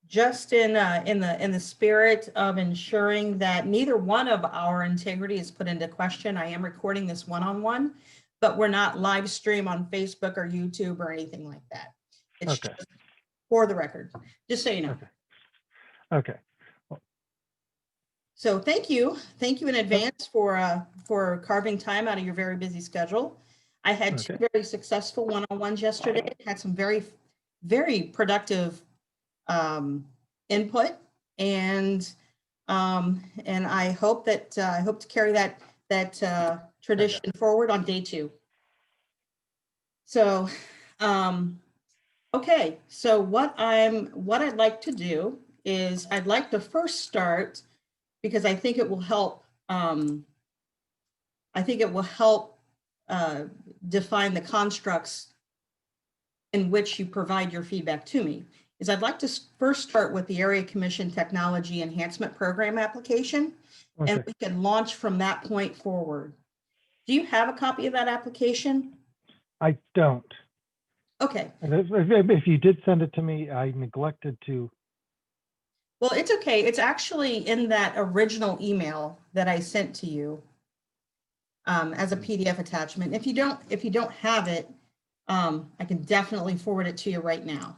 just in the spirit of ensuring that neither one of our integrity is put into question, I am recording this one-on-one, but we're not live stream on Facebook or YouTube or anything like that. It's Okay. just for the record, just so you know. Okay. So thank you in advance for carving time out of your very busy schedule. I had two very successful one-on-ones yesterday. Had some very, very productive input, and I hope that I hope to carry that tradition forward on day 2. So, okay. So what I'd like to do is I'd like to first start, because I think it will help. I think it will help define the constructs in which you provide your feedback to me. Is I'd like to first start with the Area Commission Technology Enhancement Program application, and we can launch from that point forward. Do you have a copy of that application? I don't. Okay. If you did send it to me, I neglected to. Well, it's okay. It's actually in that original email that I sent to you as a PDF attachment. If you don't have it, I can definitely forward it to you right now.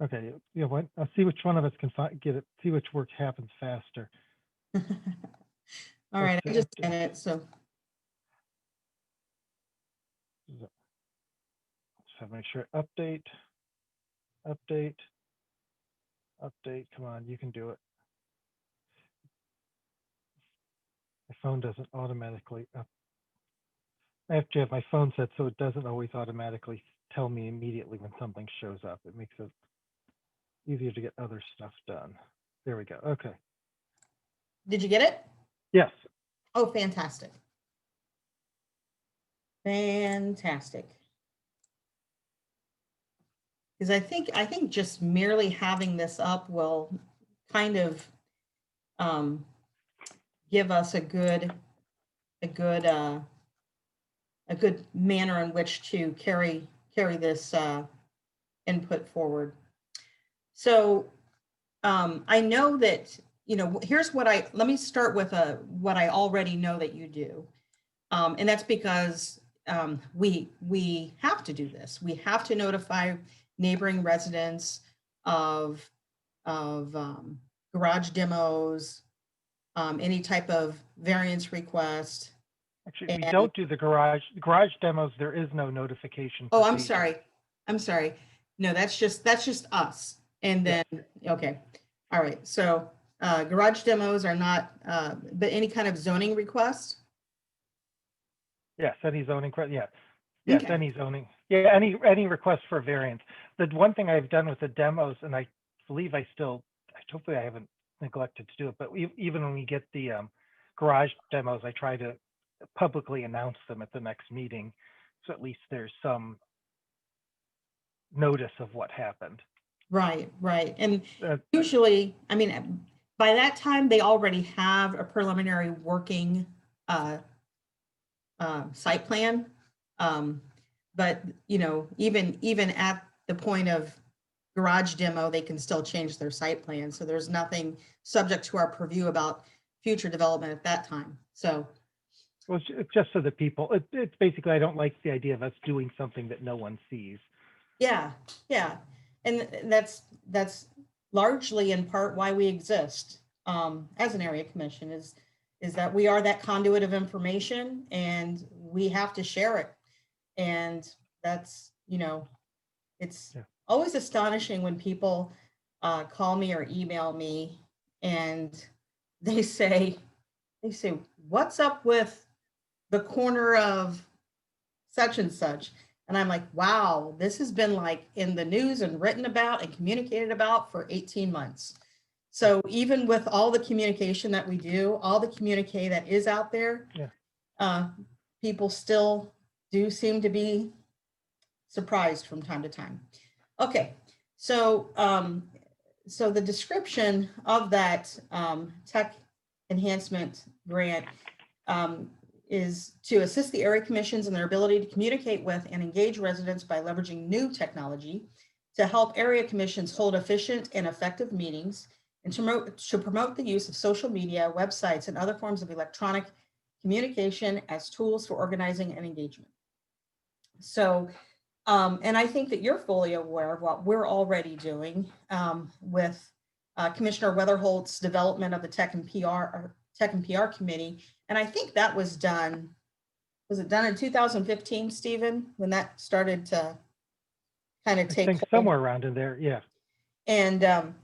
Okay, yeah, what? I'll see which one of us can get it. See which work happens faster. All right, I just sent it. So let's have make sure update. Come on, you can do it. My phone doesn't automatically up. I have to have my phone set so it doesn't always automatically tell me immediately when something shows up. It makes it easier to get other stuff done. There we go. Okay. Did you get it? Yes. Oh, fantastic. Fantastic. Because I think just merely having this up will kind of give us a good manner in which to carry this input forward. So I know that, here's what let me start with what I already know that you do. And that's because we have to do this. We have to notify neighboring residents of garage demos, any type of variance request. Actually, we don't do the garage demos. There is no notification. Oh, I'm sorry. No, that's just us. And then, okay. All right. So garage demos are not, but any kind of zoning request? Yes, any zoning, yes. Yes, okay. Any zoning. Yeah, any request for variance. The one thing I've done with the demos, and I believe hopefully I haven't neglected to do it, but even when we get the garage demos, I try to publicly announce them at the next meeting, so at least there's some notice of what happened. Right. And usually, I mean, by that time, they already have a preliminary working site plan. But, even at the point of garage demo, they can still change their site plan. So there's nothing subject to our purview about future development at that time. So. Well, it's just so that people, it's basically, I don't like the idea of us doing something that no one sees. Yeah. And that's largely in part why we exist as an area commission is that we are that conduit of information and we have to share it. And that's, it's always astonishing when people call me or email me and they say, what's up with the corner of such and such? And I'm like, wow, this has been like in the news and written about and communicated about for 18 months. So even with all the communication that we do, all the communique that is out there, people still do seem to be surprised from time to time. Okay, so so the description of that tech enhancement grant is to assist the area commissions in their ability to communicate with and engage residents by leveraging new technology to help area commissions hold efficient and effective meetings, and to promote the use of social media, websites, and other forms of electronic communication as tools for organizing and engagement. So, and I think that you're fully aware of what we're already doing with Commissioner Weatherholt's development of the Tech and PR Committee. And I think that was it done in 2015, Stephen, when that started to kind of take hold? Somewhere around in there, yeah. And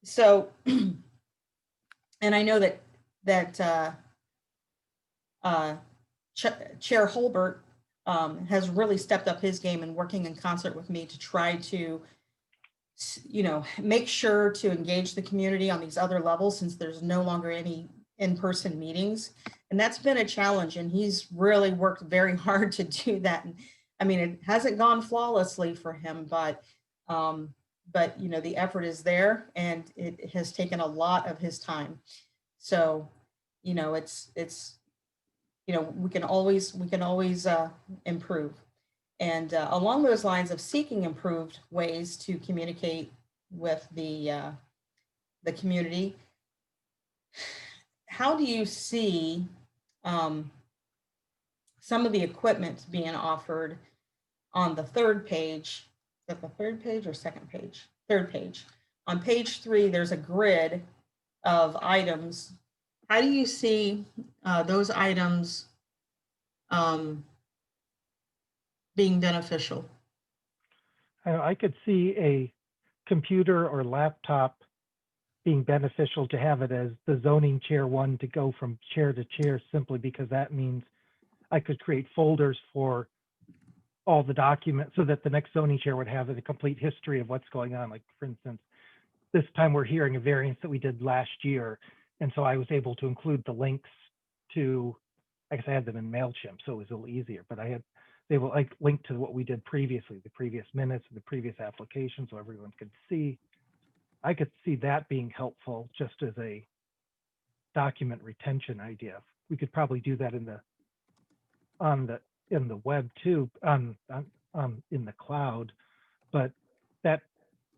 so, and I know that Chair Holbert has really stepped up his game and working in concert with me to try to, make sure to engage the community on these other levels, since there's no longer any in-person meetings. And that's been a challenge, and he's really worked very hard to do that. And I mean, it hasn't gone flawlessly for him, but the effort is there, and it has taken a lot of his time. So, it's we can always improve. And along those lines of seeking improved ways to communicate with the community, how do you see some of the equipment being offered on the third page? Is that the third page or second page? Third page. On page 3, there's a grid of items. How do you see those items being beneficial? I could see a computer or laptop being beneficial to have it as the zoning chair one to go from chair to chair, simply because that means I could create folders for all the documents so that the next zoning chair would have a complete history of what's going on. Like, for instance, this time we're hearing a variance that we did last year. And so I was able to include the links to, I guess I had them in MailChimp, so it was a little easier, but they will like link to what we did previously, the previous minutes, the previous application, so everyone could see. I could see that being helpful just as a document retention idea. We could probably do that in the web too, in the cloud, but that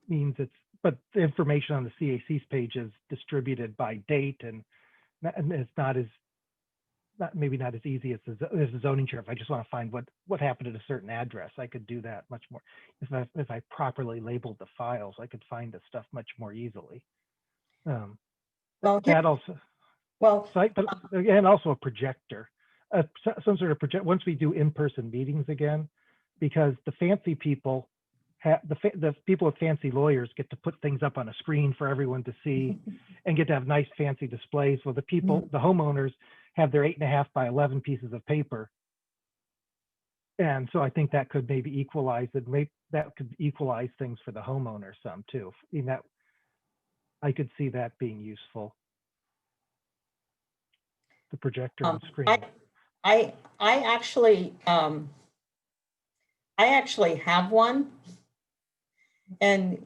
means but the information on the CAC's page is distributed by date, and it's maybe not as easy as the zoning chair. If I just want to find what happened at a certain address, I could do that much more. If I properly labeled the files, I could find the stuff much more easily. But again, also a projector, some sort of project. Once we do in-person meetings again, because the fancy people, the people with fancy lawyers get to put things up on a screen for everyone to see, and get to have nice fancy displays. Well, the homeowners have their 8.5 by 11 pieces of paper. And so I think that could maybe equalize it. That could equalize things for the homeowner some too. I could see that being useful. The projector on screen. I actually have one, and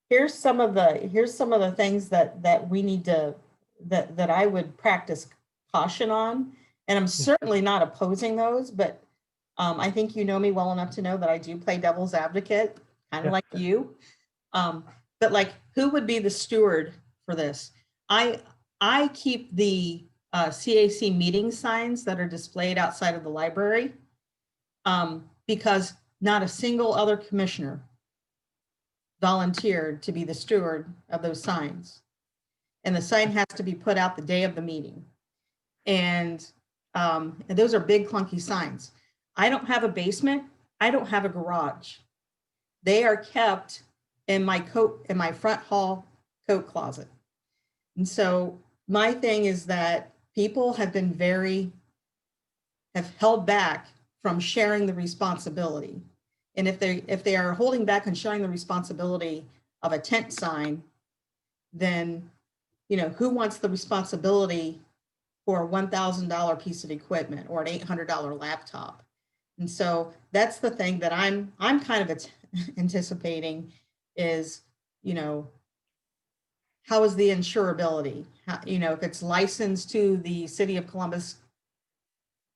here's some of the things that we need to that I would practice caution on. And I'm certainly not opposing those, but I think you know me well enough to know that I do play devil's advocate, kind of like you. But like, who would be the steward for this? I keep the CAC meeting signs that are displayed outside of the library because not a single other commissioner volunteered to be the steward of those signs. And the sign has to be put out the day of the meeting. And those are big clunky signs. I don't have a basement. I don't have a garage. They are kept in my front hall coat closet. And so my thing is that people have held back from sharing the responsibility. And if they are holding back on sharing the responsibility of a tent sign, then, who wants the responsibility for a $1,000 piece of equipment or an $800 laptop? And so that's the thing that I'm kind of anticipating is, how is the insurability? If it's licensed to the City of Columbus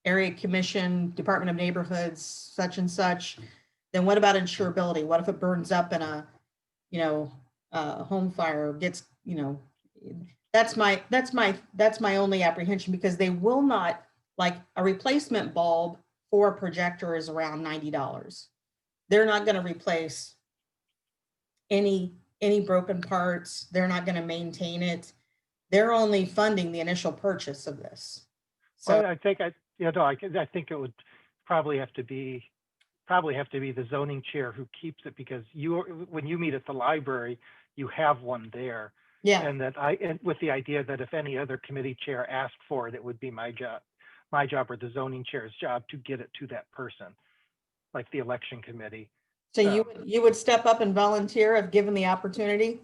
Area Commission, Department of Neighborhoods, such and such, then what about insurability? What if it burns up in a home fire gets, that's my only apprehension, because they will not, like, a replacement bulb for a projector is around $90. They're not going to replace any broken parts. They're not going to maintain it. They're only funding the initial purchase of this. So well, I think I think it would probably have to be the zoning chair who keeps it, because when you meet at the library, you have one there. yeah, And with the idea that if any other committee chair asked for it, it would be my job or the zoning chair's job to get it to that person, like the election committee. so you would step up and volunteer if given the opportunity?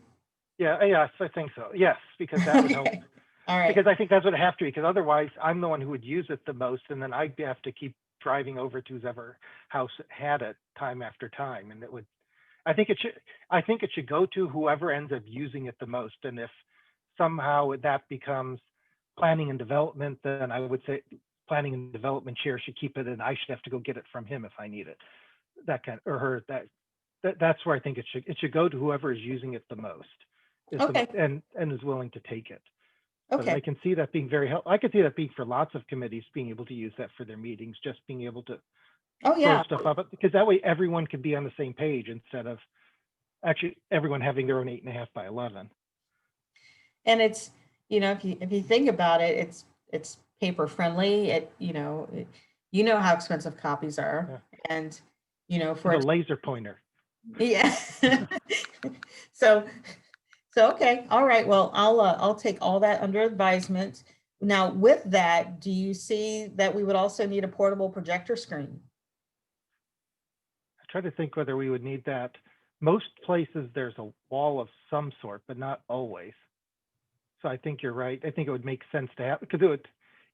Yeah, yes, I think so. Yes, because that would help. Okay. All right. Because I think that's what it have to be, because otherwise I'm the one who would use it the most, and then I'd have to keep driving over to whoever house had it time after time. And I think it should go to whoever ends up using it the most. And if somehow that becomes planning and development, then I would say planning and development chair should keep it, and I should have to go get it from him if I need it. That's where I think it should go to whoever is using it the most. Okay. And is willing to take it. But Okay. I can see that being very helpful. I could see that being for lots of committees, being able to use that for their meetings, just being able to Oh, yeah. throw stuff up, because that way everyone could be on the same page instead of actually everyone having their own 8.5 by 11. And it's, if you think about it, it's paper friendly. How expensive copies are. Yeah. And, For a laser pointer. yeah. So, okay. All right. Well, I'll take all that under advisement. Now, with that, do you see that we would also need a portable projector screen? I try to think whether we would need that. Most places there's a wall of some sort, but not always. So I think you're right. I think it would make sense to have, because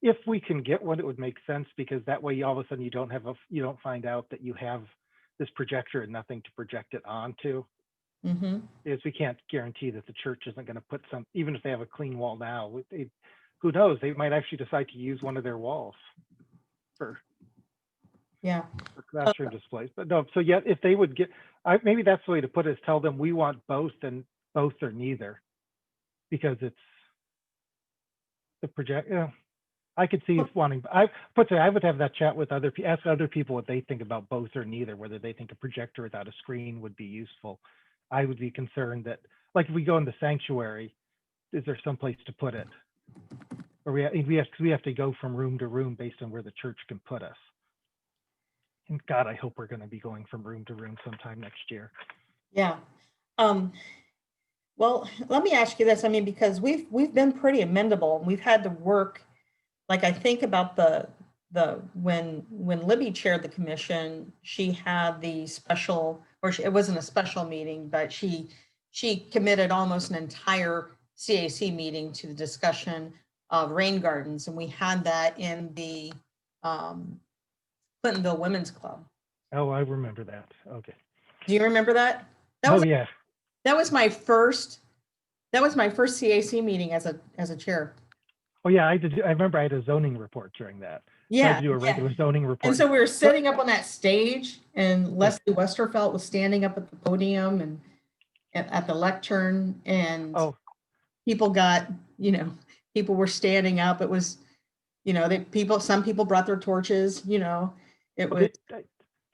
if we can get one, it would make sense, because that way all of a sudden you don't find out that you have this projector and nothing to project it onto. Mm-hmm. Because we can't guarantee that the church isn't going to put even if they have a clean wall now, who knows, they might actually decide to use one of their walls for classroom displays. But no, so yeah, if they would maybe that's the way to put it, is tell them we want both, and both or neither, because it's the project. I could see wanting. I would have that chat with ask other people what they think about both or neither, whether they think a projector without a screen would be useful. I would be concerned that, like, if we go in the sanctuary, is there some place to put it? Or we have to go from room to room based on where the church can put us. And God, I hope we're going to be going from room to room sometime next year. Yeah. Well, let me ask you this. I mean, because we've been pretty amendable. We've had to work, like, I think about when Libby chaired the commission, she had the special, it wasn't a special meeting, but she committed almost an entire CAC meeting to the discussion of rain gardens. And we had that in the Clintonville Women's Club. Oh, I remember that. Okay. Do you remember that? Yeah. That was my first CAC meeting as a chair. Oh yeah, I did. I remember I had a zoning report during that. Yeah. I had to do a regular zoning report. And so we were sitting up on that stage, and Leslie Westerfelt was standing up at the podium and at the lectern, and people got, people were standing up. It was, some people brought their torches, it was.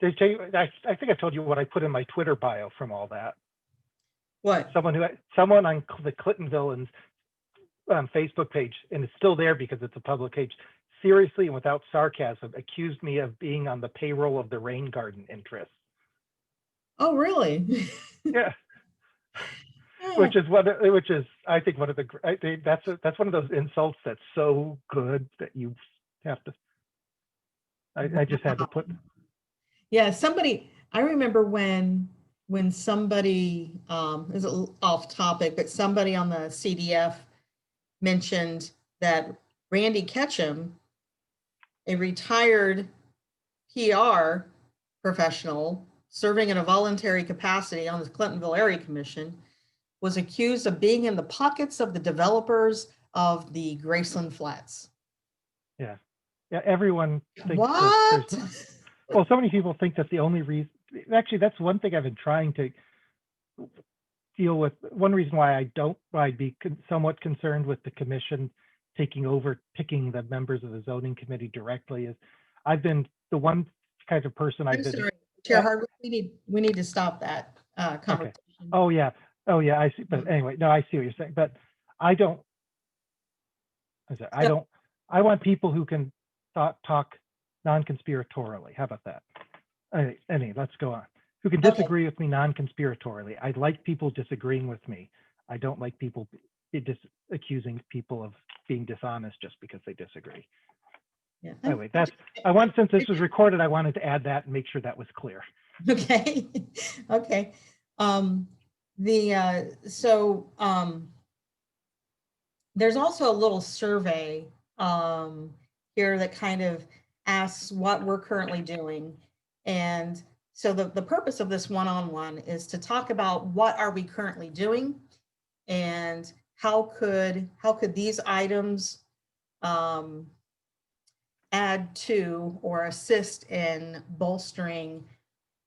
I think I told you what I put in my Twitter bio from all that. What? Someone on the Clintonville and Facebook page, and it's still there because it's a public page, seriously and without sarcasm, accused me of being on the payroll of the rain garden interest. Oh, really? Yeah. Which is I think that's one of those insults that's so good that you have to. I just had to put. Yeah, I remember when somebody, is off topic, but somebody on the CDF mentioned that Randy Ketchum, a retired PR professional serving in a voluntary capacity on the Clintonville Area Commission, was accused of being in the pockets of the developers of the Graceland Flats. Yeah. Everyone thinks what? Well, so many people think that the only reason, actually, that's one thing I've been trying to, deal with, one reason why I'd be somewhat concerned with the commission taking over, picking the members of the zoning committee directly is I've been the one kind of person I'm I've been. sorry, Chair Hardwick, we need to stop that conversation. Oh yeah, I see. But anyway, no, I see what you're saying. But I don't. I want people who can talk non-conspiratorially. How about that? Let's go on. Who can disagree with me non-conspiratorially. I like people disagreeing with me. I don't like people accusing people of being dishonest just because they disagree. Yeah. Anyway, since this was recorded, I wanted to add that and make sure that was clear. Okay. Okay. There's also a little survey here that kind of asks what we're currently doing. And so the purpose of this one-on-one is to talk about what are we currently doing and how could these items add to or assist in bolstering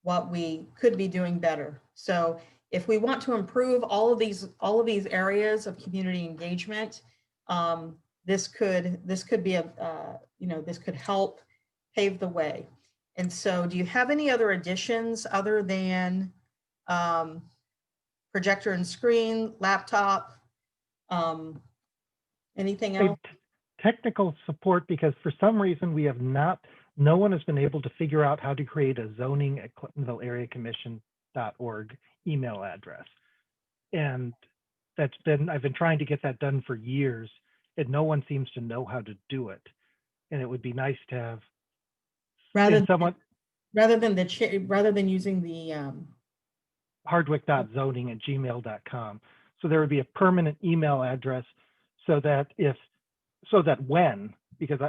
what we could be doing better. So if we want to improve all of these areas of community engagement, this could be this could help pave the way. And so, do you have any other additions other than projector and screen, laptop, anything else? Technical support, because for some reason no one has been able to figure out how to create a zoning@ClintonvilleAreaCommission.org email address. And I've been trying to get that done for years, and no one seems to know how to do it. And it would be nice to have rather than using the hardwick.zoning@gmail.com. So there would be a permanent email address so that because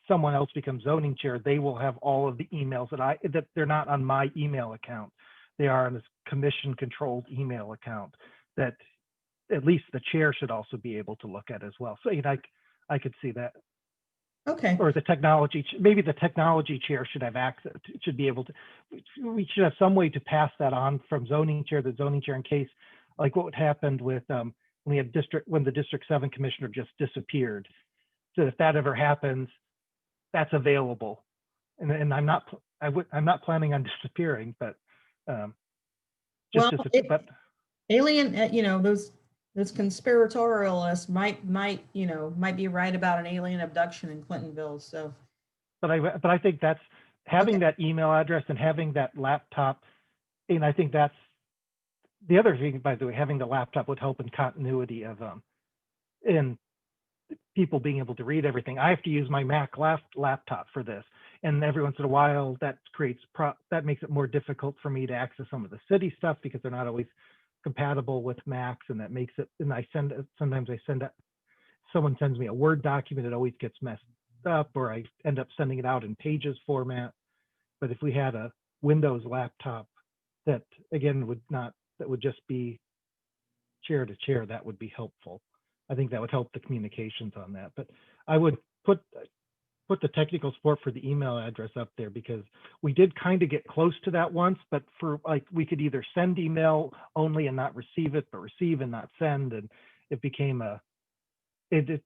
someone else becomes zoning chair, they will have all of the emails that they're not on my email account. They are on this commission controlled email account that at least the chair should also be able to look at as well. So I could see that. Okay. Or maybe the technology chair should have access, should be able to, we should have some way to pass that on from zoning chair to zoning chair in case, like what happened with when the District 7 commissioner just disappeared. So if that ever happens, that's available. And I'm not planning on disappearing, but alien, those conspiratorialists might be right about an alien abduction in Clintonville. So, but I think that's having that email address and having that laptop, and I think that's the other thing. By the way, having the laptop would help in continuity of in people being able to read everything. I have to use my Mac laptop for this, and every once in a while that makes it more difficult for me to access some of the city stuff because they're not always compatible with Macs, and that makes it. And sometimes someone sends me a Word document, it always gets messed up, or I end up sending it out in Pages format. But if we had a Windows laptop that would just be chair to chair, that would be helpful. I think that would help the communications on that. But I would put the technical support for the email address up there, because we did kind of get close to that once, but we could either send email only and not receive it, but receive and not send, and it became honestly,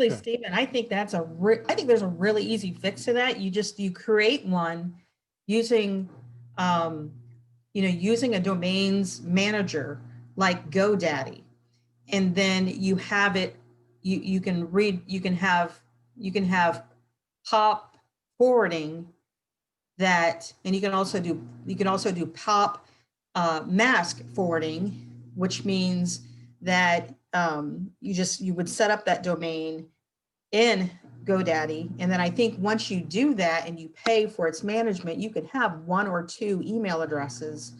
Stephen, I think there's a really easy fix to that. You create one using using a domains manager like GoDaddy, and then you have it. You can have pop forwarding that, and you can also do pop mask forwarding, which means that you would set up that domain in GoDaddy, and then I think once you do that and you pay for its management, you could have 1 or 2 email addresses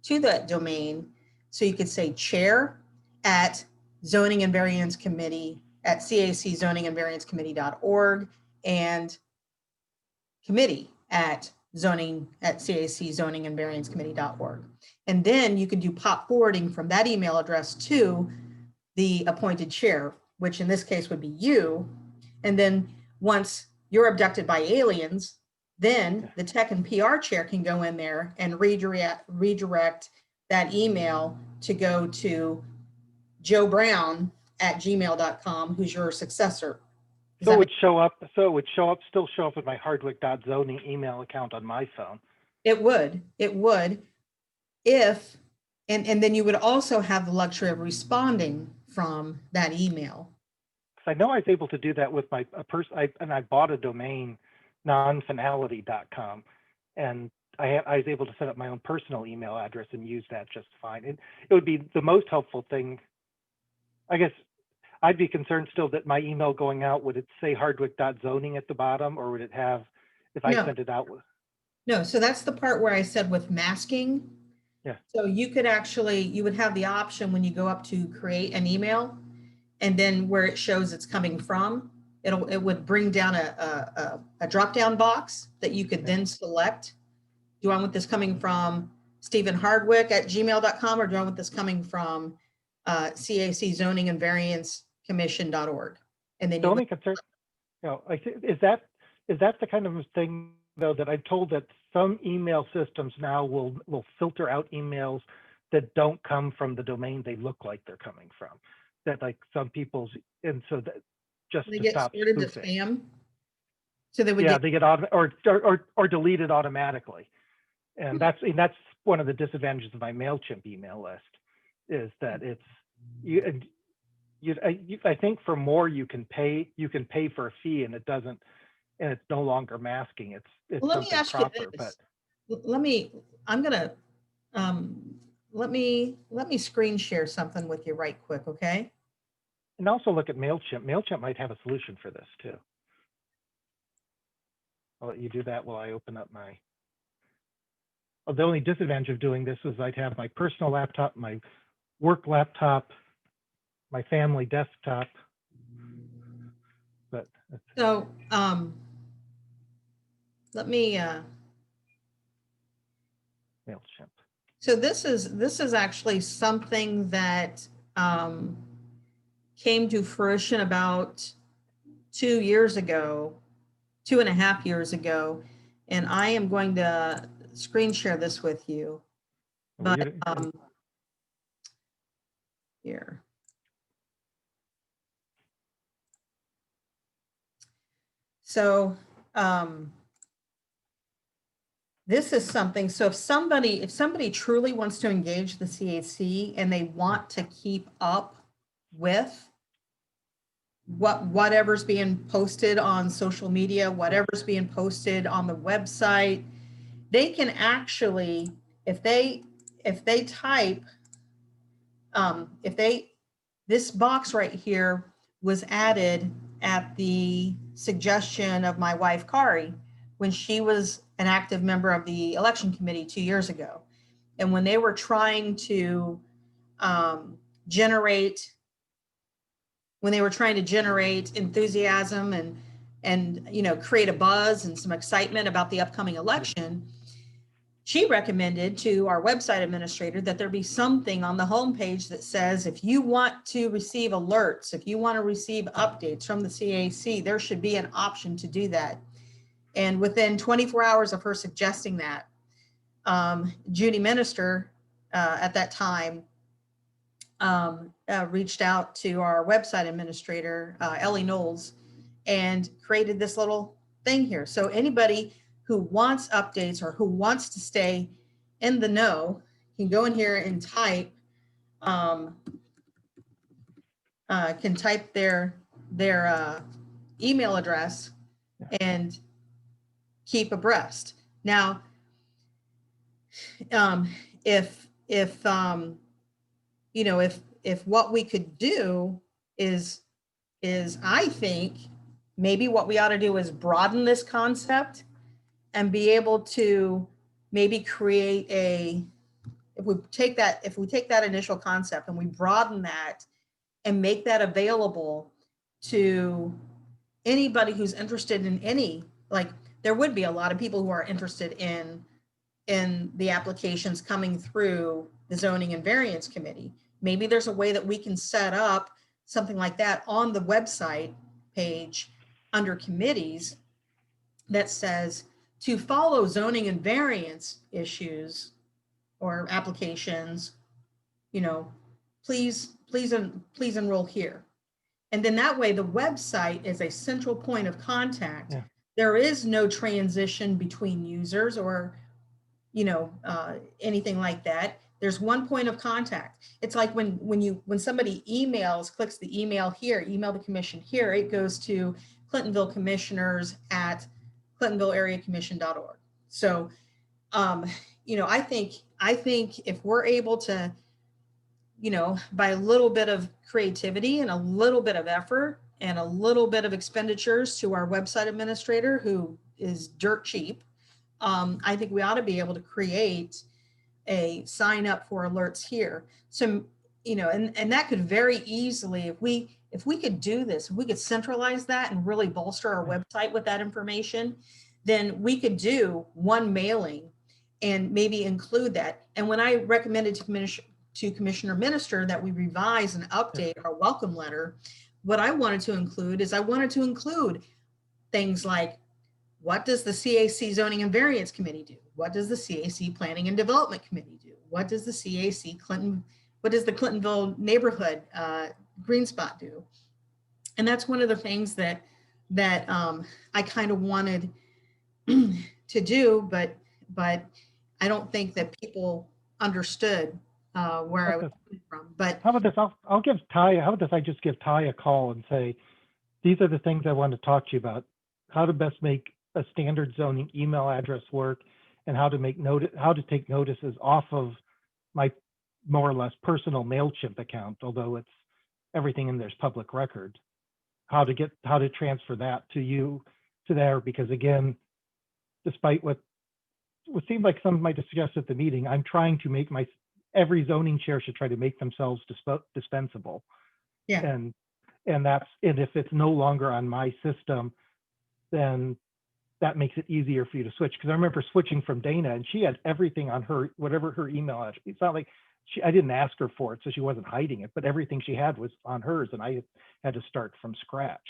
to that domain. So you could say chair at zoning and variance committee at CAC zoning and variance committee.org, and committee at CAC zoning and variance committee.org. And then you can do pop forwarding from that email address to the appointed chair, which in this case would be you. And then once you're abducted by aliens, then the tech and PR chair can go in there and redirect that email to go to joebrown@gmail.com, who's your successor. Does So that it would show up, still show up with my hardwick.zoning email account on my phone. It would if, and then you would also have the luxury of responding from that email. I know I was able to do that with my I bought a domain, nonfinality.com, and I was able to set up my own personal email address and use that just fine. It would be the most helpful thing. I guess I'd be concerned still that my email going out, would it say hardwick.zoning at the bottom, or would it have, if I sent it out with? No, so that's the part where I said with masking. Yeah. So you could actually, you would have the option when you go up to create an email, and then where it shows it's coming from, it would bring down a drop-down box that you could then select. Do I want this coming from Stephen Hardwick at gmail.com, or do I want this coming from CAC Zoning and Variance Commission.org? And then The you only concern, is that the kind of thing though that I'm told that some email systems now will filter out emails that don't come from the domain they look like they're coming from. That like some people's, and so that just they to get stop sorted to spoofing. spam. So they would Yeah, they get or deleted automatically, and that's one of the disadvantages of my MailChimp email list, is that it's I think for more you can pay for a fee, and it doesn't, and it's no longer masking. It's Well, let me something ask proper. you this. But Let me screen share something with you right quick, okay? and also look at MailChimp. MailChimp might have a solution for this too. I'll let you do that while I open up my. Well, the only disadvantage of doing this is I'd have my personal laptop, my work laptop, my family desktop. But So let me MailChimp. so this is actually something that came to fruition about 2 years ago, 2.5 years ago, and I am going to screen share this with you. But here. So this is something, so if somebody truly wants to engage the CAC and they want to keep up with whatever's being posted on social media, whatever's being posted on the website, they can actually, if they type, this box right here was added at the suggestion of my wife, Kari, when she was an active member of the election committee 2 years ago. And when they were trying to generate enthusiasm and create a buzz and some excitement about the upcoming election, she recommended to our website administrator that there be something on the homepage that says, if you want to receive alerts, if you want to receive updates from the CAC, there should be an option to do that. And within 24 hours of her suggesting that, Judy Minister at that time reached out to our website administrator, Ellie Knowles, and created this little thing here. So anybody who wants updates or who wants to stay in the know can go in here and type, their email address and keep abreast. Now, if what we could do is I think maybe what we ought to do is broaden this concept and be able to maybe create if we take that initial concept and we broaden that and make that available to anybody who's interested in there would be a lot of people who are interested in the applications coming through the Zoning and Variance Committee. Maybe there's a way that we can set up something like that on the website page under committees that says, to follow zoning and variance issues or applications, you know, please enroll here. And then that way the website is a central point of contact. Yeah. There is no transition between users or, you know, anything like that. There's one point of contact. It's like when somebody clicks the email here, email the commission here, it goes to Clintonville commissioners at clintonvilleareacommission.org. So, you know, I think if we're able to, you know, by a little bit of creativity and a little bit of effort and a little bit of expenditures to our website administrator, who is dirt cheap, I think we ought to be able to create a sign up for alerts here. So, you know, and that could very easily, if we could do this, if we could centralize that and really bolster our website with that information, then we could do one mailing and maybe include that. And when I recommended to Commissioner Minister that we revise and update our welcome letter, what I wanted to include is I wanted to include things like, what does the CAC Zoning and Variance Committee do? What does the CAC Planning and Development Committee do? What does the what does the Clintonville Neighborhood Green Spot do? And that's one of the things that I kind of wanted to do, but I don't think that people understood where I was coming from. But how about this? I'll give Ty. How about this? I just give Ty a call and say, these are the things I want to talk to you about. How to best make a standard zoning email address work, and how to take notices off of my more or less personal MailChimp account, although it's everything in there's public record. How to transfer that to there, because again, despite what seemed like some might have suggested at the meeting, I'm trying to make every zoning chair should try to make themselves dispensable. yeah, And if it's no longer on my system, then that makes it easier for you to switch. Because I remember switching from Dana, and she had everything on her, whatever her email address. It's not like I didn't ask her for it, so she wasn't hiding it, but everything she had was on hers, and I had to start from scratch.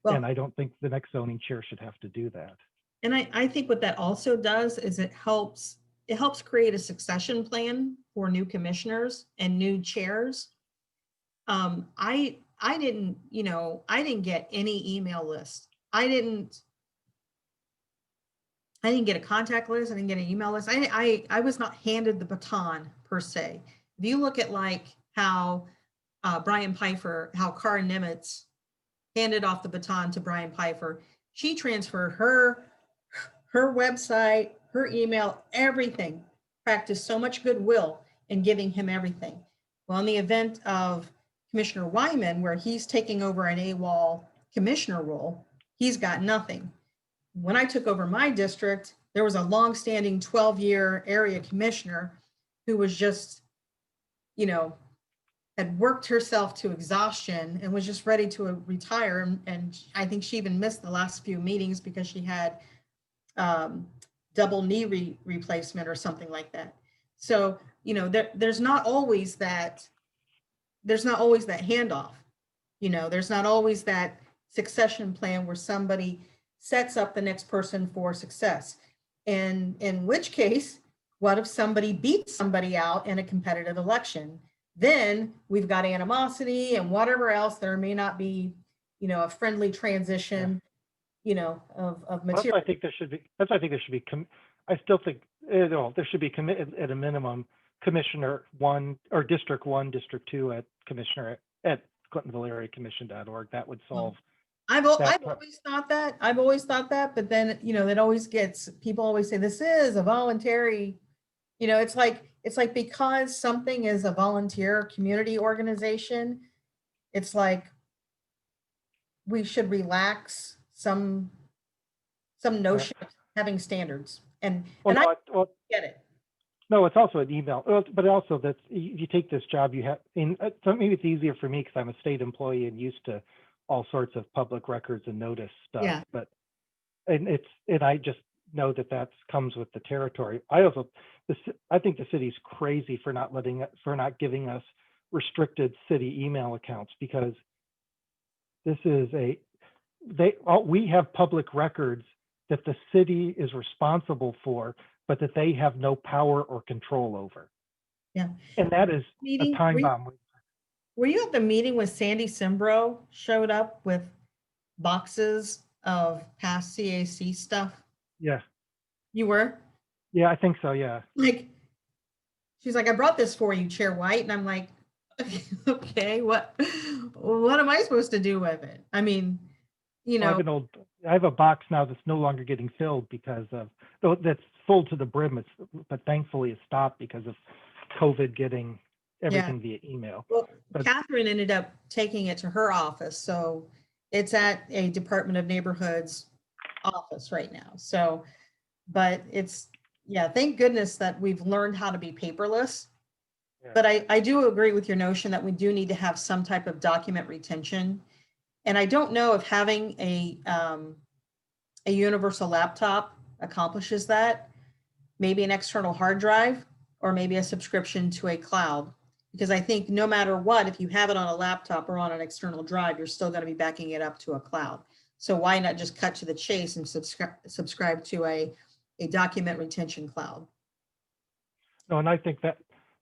well, and I don't think the next zoning chair should have to do that. and I think what that also does is it helps create a succession plan for new commissioners and new chairs. I didn't get any email list. I didn't get a contact list. I didn't get an email list. I was not handed the baton per se. If you look at like how Brian Pfeiffer, how Cara Nimitz handed off the baton to Brian Pfeiffer, she transferred her website, her email, everything, practiced so much goodwill in giving him everything. Well, in the event of Commissioner Wyman, where he's taking over an AWOL commissioner role, he's got nothing. When I took over my district, there was a longstanding 12-year area commissioner who was just, had worked herself to exhaustion and was just ready to retire. And I think she even missed the last few meetings because she had double knee replacement or something like that. So, there's not always that handoff. There's not always that succession plan where somebody sets up the next person for success. And in which case, what if somebody beats somebody out in a competitive election? Then we've got animosity and whatever else. There may not be, a friendly transition, of material. That's why I think there should be. I still think there should be at a minimum Commissioner 1 or District 1, District 2 at Commissioner at ClintonvilleAreaCommission.org. That would solve. I've always thought that, but then, that always people always say this is a voluntary, it's like because something is a volunteer community organization, it's like we should relax some notion of having standards. And I get it. No, it's also an email, but also that you take this job, you have, so maybe it's easier for me because I'm a state employee and used to all sorts of public records and notice stuff. Yeah. But I just know that comes with the territory. I think the city's crazy for not giving us restricted city email accounts, because this is we have public records that the city is responsible for, but that they have no power or control over. Yeah. And that is a Meeting, time bomb. were you at the meeting when Sandy Simbro showed up with boxes of past CAC stuff? Yeah. You were? Yeah, I think so. Yeah. Like, she's like, I brought this for you, Chair White. And I'm like, okay, what am I supposed to do with it? I mean, you Well, know, I have a box now that's no longer getting filled because of, though that's full to the brim, but thankfully it stopped because of COVID getting everything via email. well, But Catherine ended up taking it to her office. So it's at a Department of Neighborhoods office right now. So, but it's, yeah, thank goodness that we've learned how to be paperless. Yeah. But I do agree with your notion that we do need to have some type of document retention. And I don't know if having a universal laptop accomplishes that. Maybe an external hard drive, or maybe a subscription to a cloud. Because I think no matter what, if you have it on a laptop or on an external drive, you're still going to be backing it up to a cloud. So why not just cut to the chase and subscribe to a document retention cloud? no, and I think that,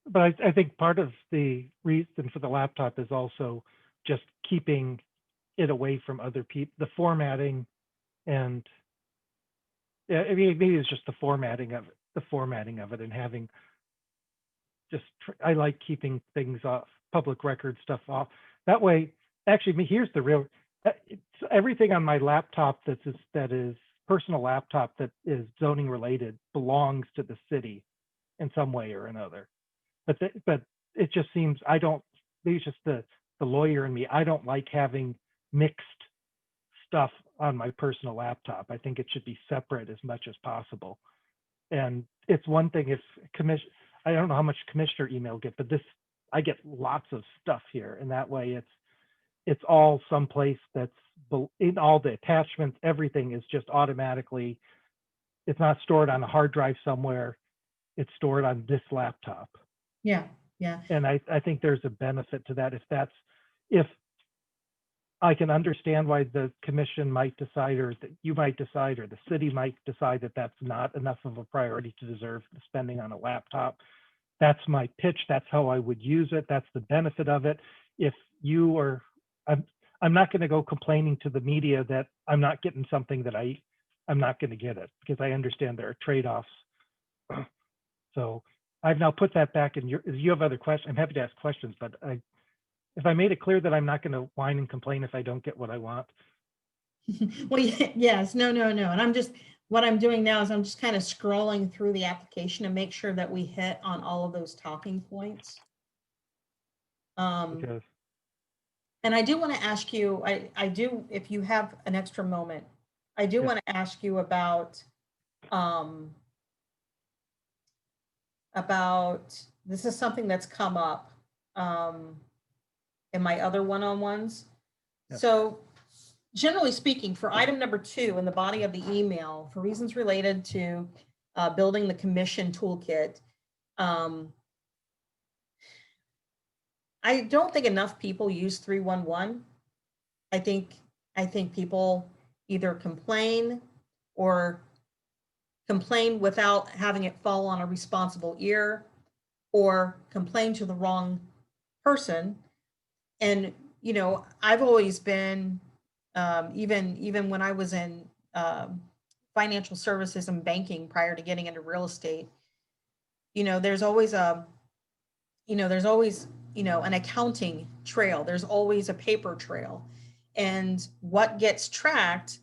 but I think part of the reason for the laptop is also just keeping it away from other people, the formatting, and yeah, I mean, maybe it's just the formatting of it, and having just, I like keeping things off, public record stuff off. That way, actually, here's the real, it's everything on my laptop that is personal laptop that is zoning related belongs to the city in some way or another. But it just seems, maybe it's just the lawyer in me. I don't like having mixed stuff on my personal laptop. I think it should be separate as much as possible. And it's one thing if I don't know how much commissioner email get, but I get lots of stuff here, and that way it's all someplace that's in all the attachments. Everything is just automatically. It's not stored on a hard drive somewhere. It's stored on this laptop. Yeah, yeah. And I think there's a benefit to that if I can understand why the commission might decide, or that you might decide, or the city might decide that that's not enough of a priority to deserve the spending on a laptop. That's my pitch. That's how I would use it. That's the benefit of it. If you are, I'm not going to go complaining to the media that I'm not getting something that I'm not going to get it, because I understand there are trade-offs. So I've now put that back in you have other questions. I'm happy to ask questions, but if I made it clear that I'm not going to whine and complain if I don't get what I want. Well, yes, no. And what I'm doing now is I'm just kind of scrolling through the application to make sure that we hit on all of those talking points. Okay. And I do want to ask you, I do, if you have an extra moment, I do want to ask you about this is something that's come up in my other one-on-ones. Yep. So generally speaking, for item number 2 in the body of the email, for reasons related to building the commission toolkit, I don't think enough people use 311. I think people either complain without having it fall on a responsible ear, or complain to the wrong person. And, you know, I've always been, even when I was in financial services and banking prior to getting into real estate, there's always an accounting trail. There's always a paper trail. And what gets tracked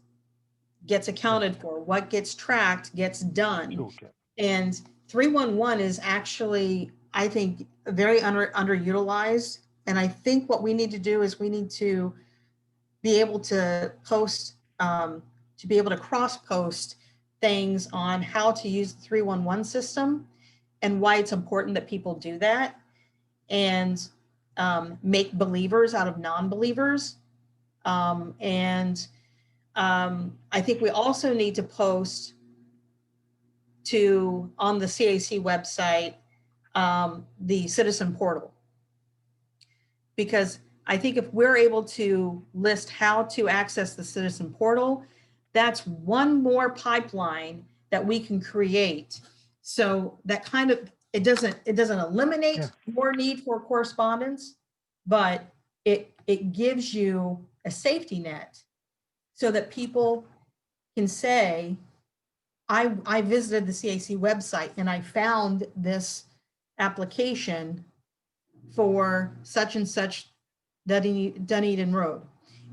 gets accounted for. What gets tracked gets done. Okay. And 311 is actually, I think, very underutilized. And I think what we need to do is we need to be able to post, to be able to cross-post things on how to use the 311 system and why it's important that people do that, and make believers out of non-believers. I think we also need to post on the CAC website, the citizen portal, because I think if we're able to list how to access the citizen portal, that's one more pipeline that we can create So that kind of, it doesn't eliminate Yeah. more need for correspondence, but it gives you a safety net so that people can say, I visited the CAC website and I found this application for such and such Dunedin Road.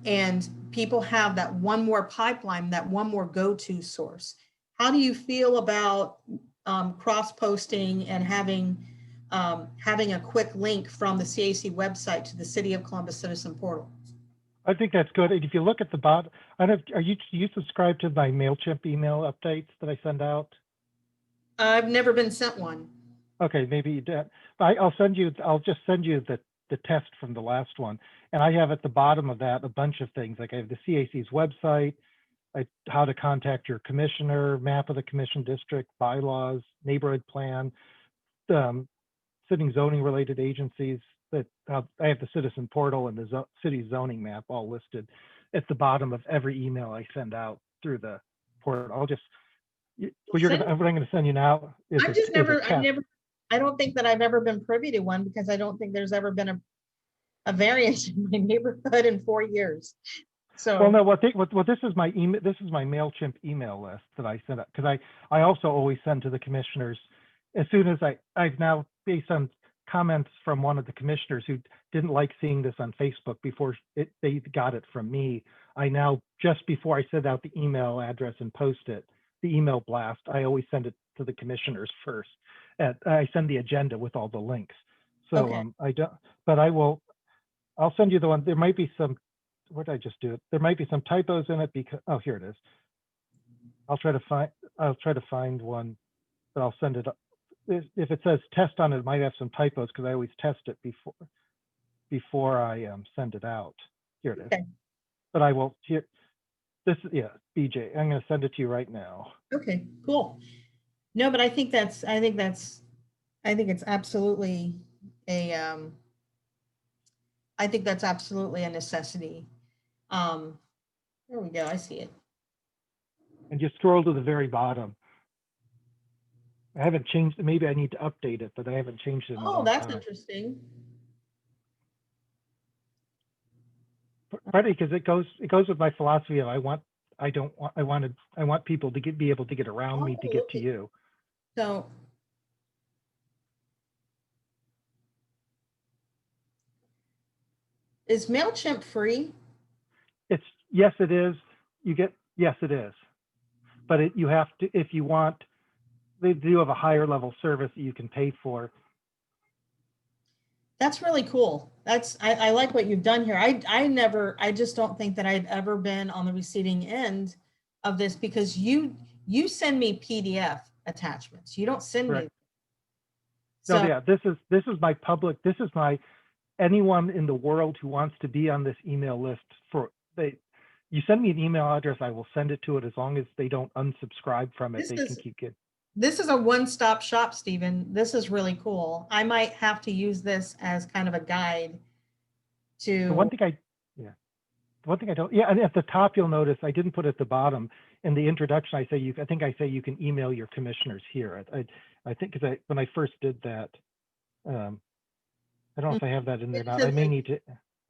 And people have that one more pipeline, that one more go-to source. How do you feel about cross-posting and having a quick link from the CAC website to the City of Columbus Citizen Portal? I think that's good. And if you look at the bottom, I don't know, you subscribe to my MailChimp email updates that I send out? I've never been sent one. Okay, maybe you did. I'll just send you the test from the last one. And I have at the bottom of that a bunch of things. Like I have the CAC's website, how to contact your commissioner, map of the commission district, bylaws, neighborhood plan, sitting zoning related agencies. That I have the citizen portal and the city zoning map all listed at the bottom of every email I send out through the portal. I'll just, what I'm going to send you now is I don't think that I've ever been privy to one, because I don't think there's ever been a variance in my neighborhood in 4 years. So, well, no, this is my email. This is my MailChimp email list that I send out, because I also always send to the commissioners as soon as I've now, based on comments from one of the commissioners who didn't like seeing this on Facebook before they got it from me. I now, just before I send out the email address and post it, the email blast, I always send it to the commissioners first. I send the agenda with all the links. So okay. I don't, but I'll send you the one. There might be some, what did I just do? There might be some typos in it because, oh, here it is. I'll try to find one, but I'll send it up. If it says test on it, it might have some typos because I always test it before I send it out. Here it is. Okay. But I will here. This is, yeah, BJ. I'm going to send it to you right now. Okay, cool. No, but I think it's absolutely a I think that's absolutely a necessity. There we go. I see it. And just scroll to the very bottom. I haven't changed. Maybe I need to update it, but I haven't changed it in a long that's time. Interesting. Partly because it goes with my philosophy of I want people to be able to get around me to get to you. So is MailChimp free? Yes, it is. Yes, it is. But you have to, if you want, they do have a higher level service that you can pay for. That's really cool. I like what you've done here. I just don't think that I've ever been on the receiving end of this, because you send me PDF attachments. You don't send me. So no, yeah, this is my public, this is my, anyone in the world who wants to be on this email list you send me an email address, I will send it to it as long as they don't unsubscribe from it. They can keep getting. This is a one-stop shop, Stephen. This is really cool. I might have to use this as kind of a guide to. The one thing I don't, yeah, and at the top you'll notice I didn't put at the bottom in the introduction. I say you can email your commissioners here. I think because when I first did that, I don't know if I have that in there now. I may need to.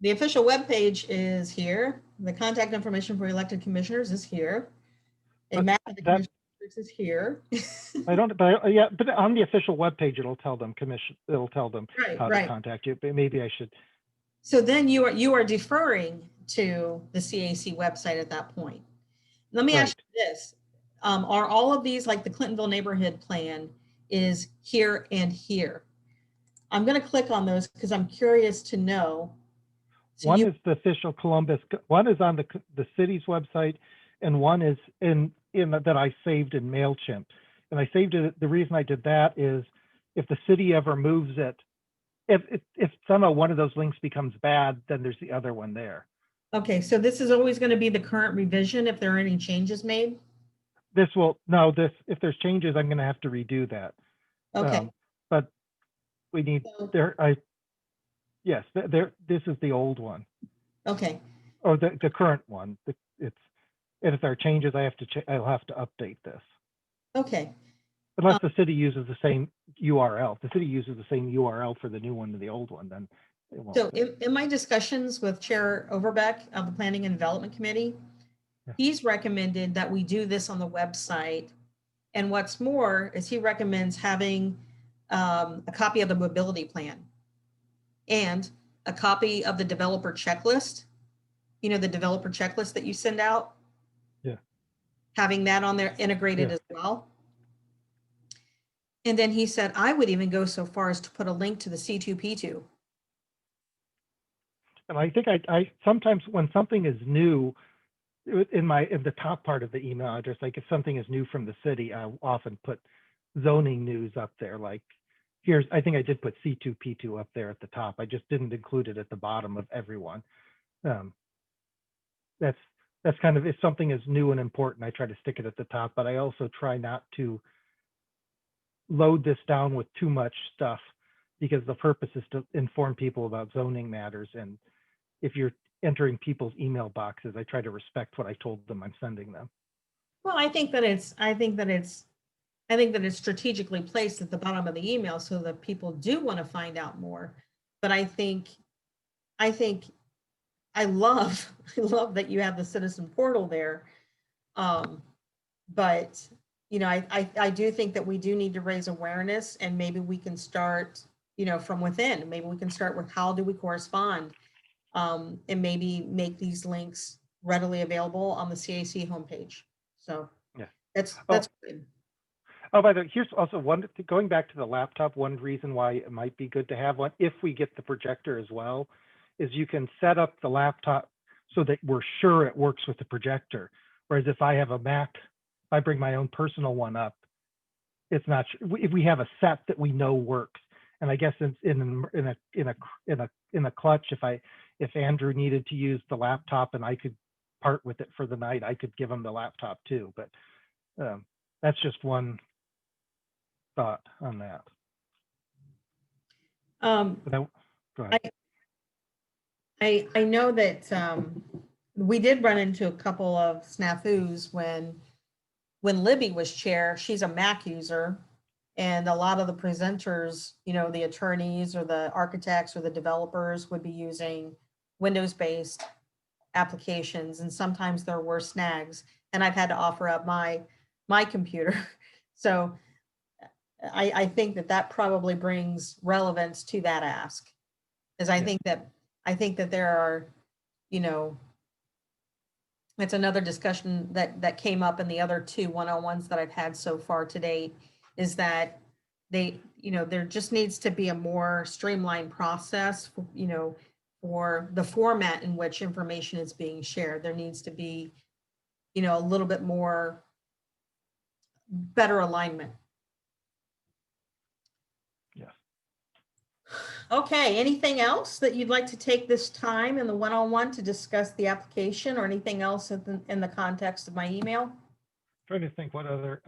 The official webpage is here. The contact information for elected commissioners is here. A map of the commissioners is here. I don't, but yeah, but on the official webpage, it'll tell them how to contact you. But maybe I should. So then you are deferring to the CAC website at that point. Let me ask you this: are all of these, like the Clintonville neighborhood plan, is here and here? I'm going to click on those because I'm curious to know. So one is the official Columbus. One is on the city's website, and one is in that I saved in MailChimp. And I saved it. The reason I did that is if the city ever moves it, if somehow one of those links becomes bad, then there's the other one there. Okay, so this is always going to be the current revision if there are any changes made? If there's changes, I'm going to have to redo that. Okay. But we need yes, this is the old one. Okay. Or the current one. And if there are changes, I'll have to update this. Okay. Unless the city uses the same URL. If the city uses the same URL for the new one to the old one, then it won't. So in my discussions with Chair Overbeck of the Planning and Development Committee, Yeah. he's recommended that we do this on the website. And what's more is he recommends having a copy of the mobility plan and a copy of the developer checklist, you know, the developer checklist that you send out. Yeah. Having that on there integrated Yeah. as well. And then he said, I would even go so far as to put a link to the C2P2. And I think I sometimes when something is new in the top part of the email address, like if something is new from the city, I often put zoning news up there. Like I think I did put C2P2 up there at the top. I just didn't include it at the bottom of everyone. That's kind of, if something is new and important, I try to stick it at the top, but I also try not to load this down with too much stuff, because the purpose is to inform people about zoning matters. And if you're entering people's email boxes, I try to respect what I told them I'm sending them. Well, I think that it's strategically placed at the bottom of the email so that people do want to find out more. But I love that you have the citizen portal there. But you know, I do think that we do need to raise awareness, and maybe we can start, you know, from within. Maybe we can start with how do we correspond, and maybe make these links readily available on the CAC homepage. So yeah, that's good. Oh, by the way, here's also one, going back to the laptop, one reason why it might be good to have one, if we get the projector as well, is you can set up the laptop so that we're sure it works with the projector. Whereas if I have a Mac, if I bring my own personal one up, it's not, if we have a set that we know works. And I guess in a clutch, if Andrew needed to use the laptop and I could part with it for the night, I could give him the laptop too. But that's just one thought on that. Go ahead. I know that we did run into a couple of snafus when Libby was chair. She's a Mac user, and a lot of the presenters, you know, the attorneys or the architects or the developers would be using Windows-based applications, and sometimes there were snags, and I've had to offer up my computer. So I think that probably brings relevance to that ask, because I think that there are, you know, it's another discussion that came up in the other two one-on-ones that I've had so far to date, is that there just needs to be a more streamlined process, you know, for the format in which information is being shared. There needs to be, you know, a little bit more better alignment. Yes. Okay, anything else that you'd like to take this time in the one-on-one to discuss the application, or anything else in the context of my email? Trying to think what other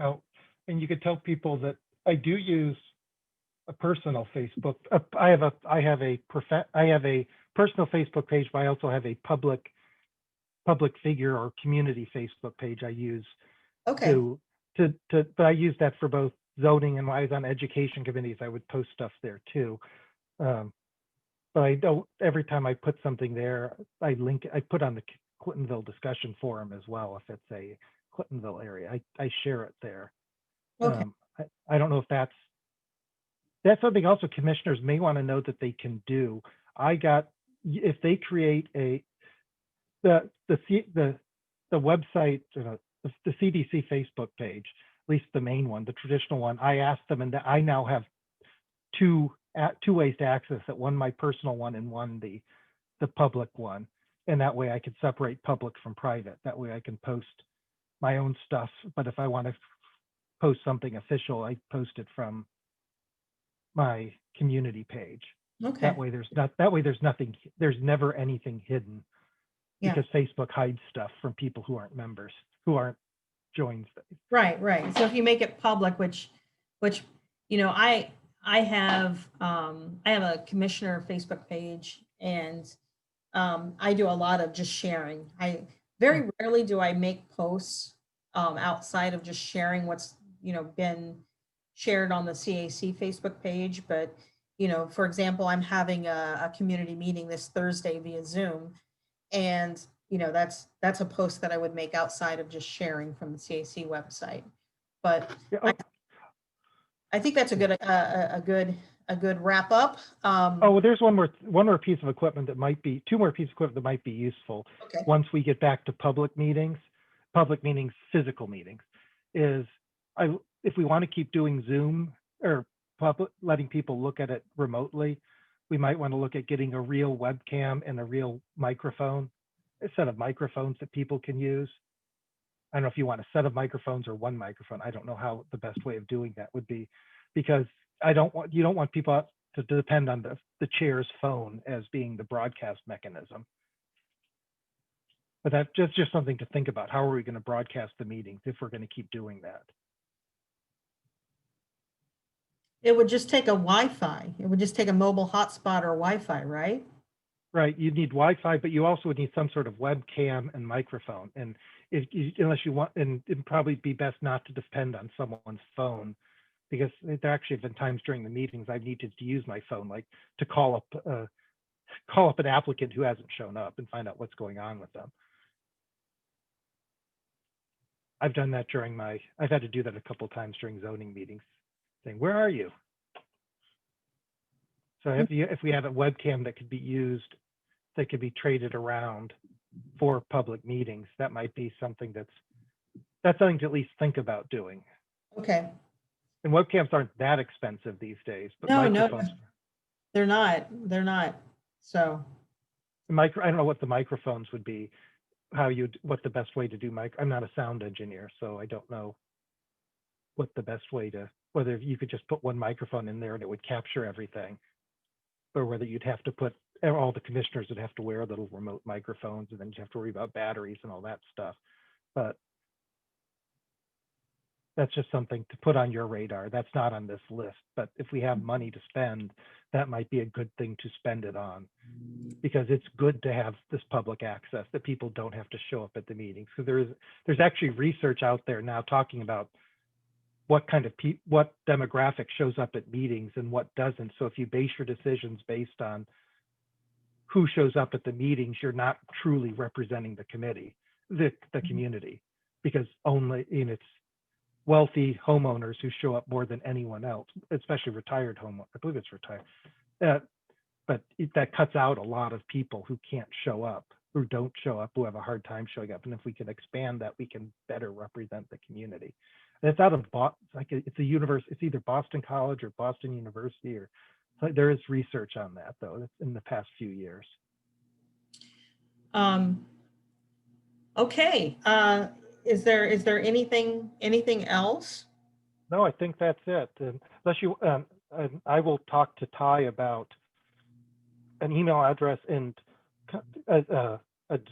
and you could tell people that I do use a personal Facebook. I have a personal Facebook page, but I also have a public figure or community Facebook page I use. Okay. But I use that for both zoning, and when I was on education committees, I would post stuff there too. But I don't, every time I put something there, I put on the Clintonville discussion forum as well. If it's a Clintonville area, I share it there. Okay. I don't know if that's something also commissioners may want to know that they can do. If they create the website, the CDC Facebook page, at least the main one, the traditional one, I asked them, and I now have two ways to access it, one my personal one and one the public one. And that way I could separate public from private. That way I can post my own stuff. But if I want to post something official, I post it from my community page. Okay. That way there's nothing, there's never anything hidden. Yeah. Because Facebook hides stuff from people who aren't members, who aren't joined. Right. So if you make it public, which, you know, I have a commissioner Facebook page, and I do a lot of just sharing. I very rarely do I make posts outside of just sharing what's, you know, been shared on the CAC Facebook page, but, you know, for example, I'm having a community meeting this Thursday via Zoom. And, you know, that's a post that I would make outside of just sharing from the CAC website. But Yeah, I think that's a good wrap up. oh, well, there's one more piece of equipment that might be, two more pieces of equipment that might be useful Okay. once we get back to public meetings, physical meetings, is if we want to keep doing Zoom or letting people look at it remotely, we might want to look at getting a real webcam and a real microphone, a set of microphones that people can use. I don't know if you want a set of microphones or one microphone. I don't know how the best way of doing that would be, because you don't want people to depend on the chair's phone as being the broadcast mechanism. But that's just something to think about. How are we going to broadcast the meetings if we're going to keep doing that? It would just take a Wi-Fi. It would just take a mobile hotspot or Wi-Fi, right? Right. You need Wi-Fi, but you also would need some sort of webcam and microphone. And unless you want, and it'd probably be best not to depend on someone's phone, because there actually have been times during the meetings I've needed to use my phone, like to call up an applicant who hasn't shown up and find out what's going on with them. I've done that I've had to do that a couple of times during zoning meetings, saying, "Where are you?" So if we have a webcam that could be used, that could be traded around for public meetings, that might be something that's something to at least think about doing. Okay. And webcams aren't that expensive these days, but No, microphones. they're not. They're not. So. I don't know what the microphones would be, what the best way to do I'm not a sound engineer, so I don't know what the best way whether you could just put one microphone in there and it would capture everything, or whether you'd have to all the commissioners would have to wear little remote microphones, and then you have to worry about batteries and all that stuff. But that's just something to put on your radar. That's not on this list, but if we have money to spend, that might be a good thing to spend it on, because it's good to have this public access, that people don't have to show up at the meetings. So there's actually research out there now talking about what kind of what demographic shows up at meetings and what doesn't. So if you base your decisions based on who shows up at the meetings, you're not truly representing the community, because it's wealthy homeowners who show up more than anyone else, especially retired homeowners. I believe it's retired. But that cuts out a lot of people who can't show up, who don't show up, who have a hard time showing up. And if we can expand that, we can better represent the community. And it's out of it's a university. It's either Boston College or Boston University, or there is research on that though in the past few years. Okay. Is there anything else? No, I think that's it. Unless you, I will talk to Ty about an email address and a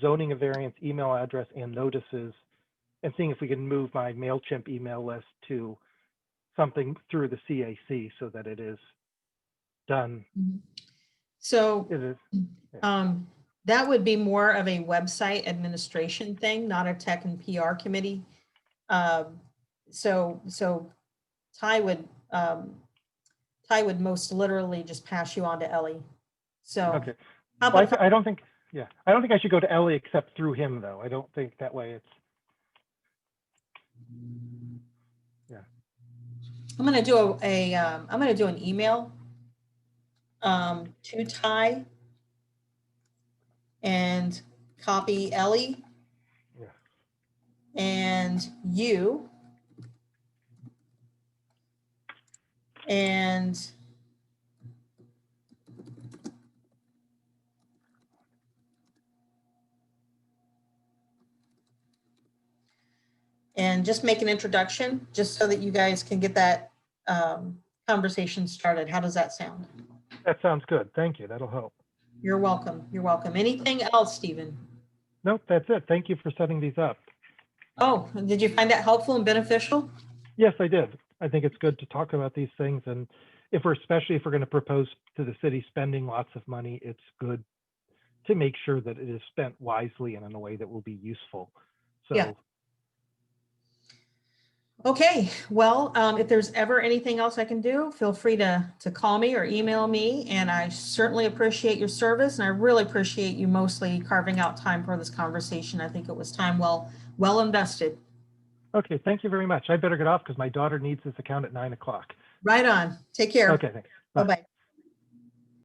zoning variance email address and notices, and seeing if we can move my MailChimp email list to something through the CAC so that it is done. So it is. Yeah. That would be more of a website administration thing, not a tech and PR committee. So Ty would most literally just pass you on to Ellie. So okay. Well, I don't think I should go to Ellie except through him though. I don't think that way it's. Yeah. I'm going to do I'm going to do an email to Ty and copy Ellie. Yeah. And you. And just make an introduction, just so that you guys can get that conversation started. How does that sound? That sounds good. Thank you. That'll help. You're welcome. You're welcome. Anything else, Stephen? Nope, that's it. Thank you for setting these up. Oh, did you find that helpful and beneficial? Yes, I did. I think it's good to talk about these things, and especially if we're going to propose to the city spending lots of money, it's good to make sure that it is spent wisely and in a way that will be useful. So. Yeah. Okay, well, if there's ever anything else I can do, feel free to call me or email me. And I certainly appreciate your service, and I really appreciate you mostly carving out time for this conversation. I think it was time well invested. Okay, thank you very much. I better get off because my daughter needs this account at 9 o'clock. Right on. Take care. Okay, thanks. Bye. Bye-bye.